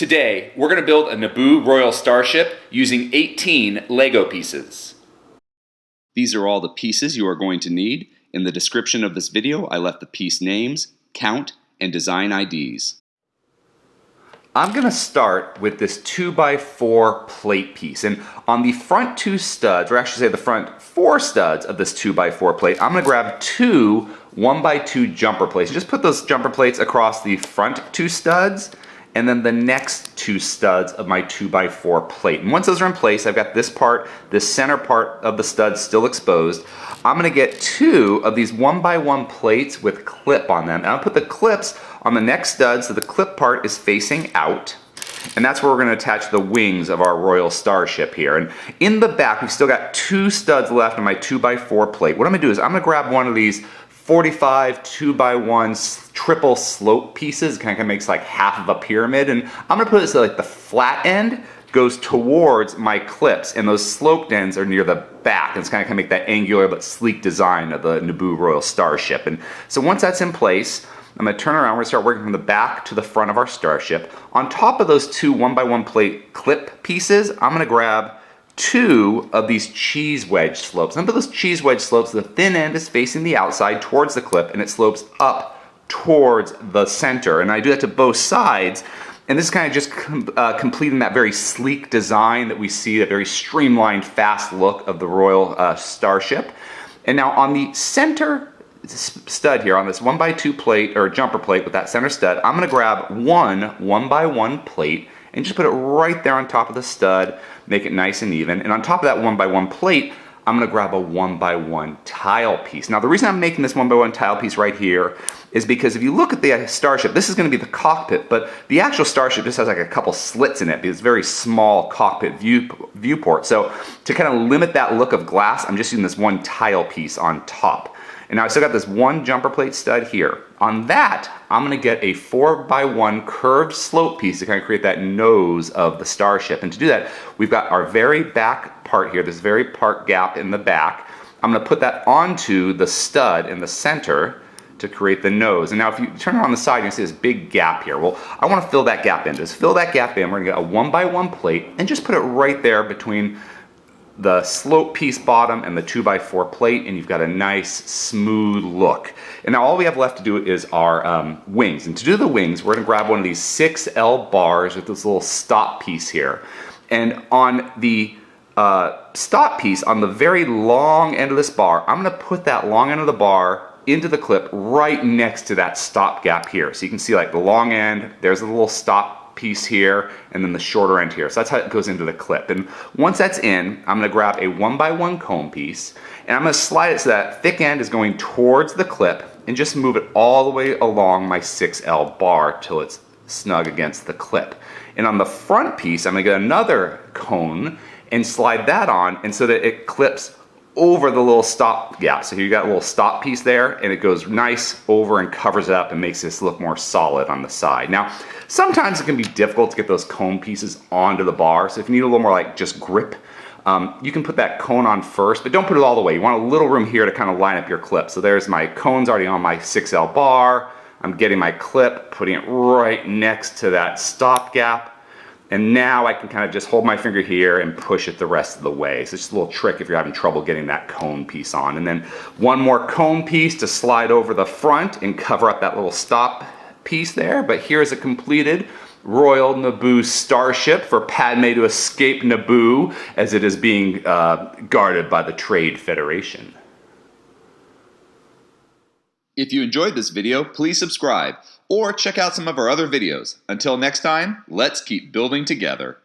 Today, we're going to build a Naboo Royal Starship using 18 Lego pieces. These are all the pieces you are going to need. In the description of this video, I left the piece names, count, and design IDs. I'm going to start with this 2x4 plate piece, and on the front two studs, or actually say the front four studs of this 2x4 plate, I'm going to grab two 1x2 jumper plates. Just put those jumper plates across the front two studs and then the next two studs of my 2x4 plate. And once those are in place, I've got this part, this center part of the stud still exposed. I'm going to get two of these 1x1 plates with clip on them. And I'll put the clips on the next stud so the clip part is facing out. And that's where we're going to attach the wings of our Royal Starship here. And in the back, we've still got two studs left on my 2x4 plate. What I'm going to do is I'm going to grab one of these 45 2x1 triple slope pieces. It kind of makes like half of a pyramid, and I'm going to put it so like the flat end goes towards my clips and those sloped ends are near the back. And it's kind of make that angular but sleek design of the Naboo Royal Starship. And so once that's in place, I'm going to turn around. We're going to start working from the back to the front of our Starship. On top of those two 1x1 plate clip pieces, I'm going to grab two of these cheese wedge slopes. And for those cheese wedge slopes, the thin end is facing the outside towards the clip and it slopes up towards the center. And I do that to both sides. And this is kind of just completing that very sleek design that we see, that very streamlined, fast look of the Royal Starship. And now on the center stud here, on this 1x2 plate or jumper plate with that center stud, I'm going to grab one 1x1 plate and just put it right there on top of the stud, make it nice and even. And on top of that 1x1 plate, I'm going to grab a 1x1 tile piece. Now the reason I'm making this 1x1 tile piece right here is because if you look at the Starship, this is going to be the cockpit, but the actual Starship just has like a couple slits in it because it's a very small cockpit viewport. So to kind of limit that look of glass, I'm just using this one tile piece on top. And now I still got this one jumper plate stud here. On that, I'm going to get a 4x1 curved slope piece to kind of create that nose of the Starship. And to do that, we've got our very back part here, this very part gap in the back. I'm going to put that onto the stud in the center to create the nose. And now if you turn it on the side, you can see this big gap here. Well, I want to fill that gap in. Just fill that gap in. We're going to get a 1x1 plate and just put it right there between the slope piece bottom and the 2x4 plate, and you've got a nice smooth look. And now all we have left to do is our wings. And to do the wings, we're going to grab one of these 6L bars with this little stop piece here. And on the stop piece, on the very long end of this bar, I'm going to put that long end of the bar into the clip right next to that stop gap here. So you can see like the long end, there's a little stop piece here, and then the shorter end here. So that's how it goes into the clip. And once that's in, I'm going to grab a 1x1 comb piece, and I'm going to slide it so that thick end is going towards the clip, and just move it all the way along my 6L bar till it's snug against the clip. And on the front piece, I'm going to get another cone and slide that on, and so that it clips over the little stop gap. So you got a little stop piece there, and it goes nice over and covers it up and makes this look more solid on the side. Now, sometimes it can be difficult to get those cone pieces onto the bar, so if you need a little more like just grip, you can put that cone on first, but don't put it all the way. You want a little room here to kind of line up your clip. So there's my cones already on my 6L bar. I'm getting my clip, putting it right next to that stop gap. And now I can kind of just hold my finger here and push it the rest of the way. So it's just a little trick if you're having trouble getting that cone piece on. And then one more cone piece to slide over the front and cover up that little stop piece there. But here's a completed Royal Naboo Starship for Padmé to escape Naboo as it is being guarded by the Trade Federation. If you enjoyed this video, please subscribe or check out some of our other videos. Until next time, let's keep building together.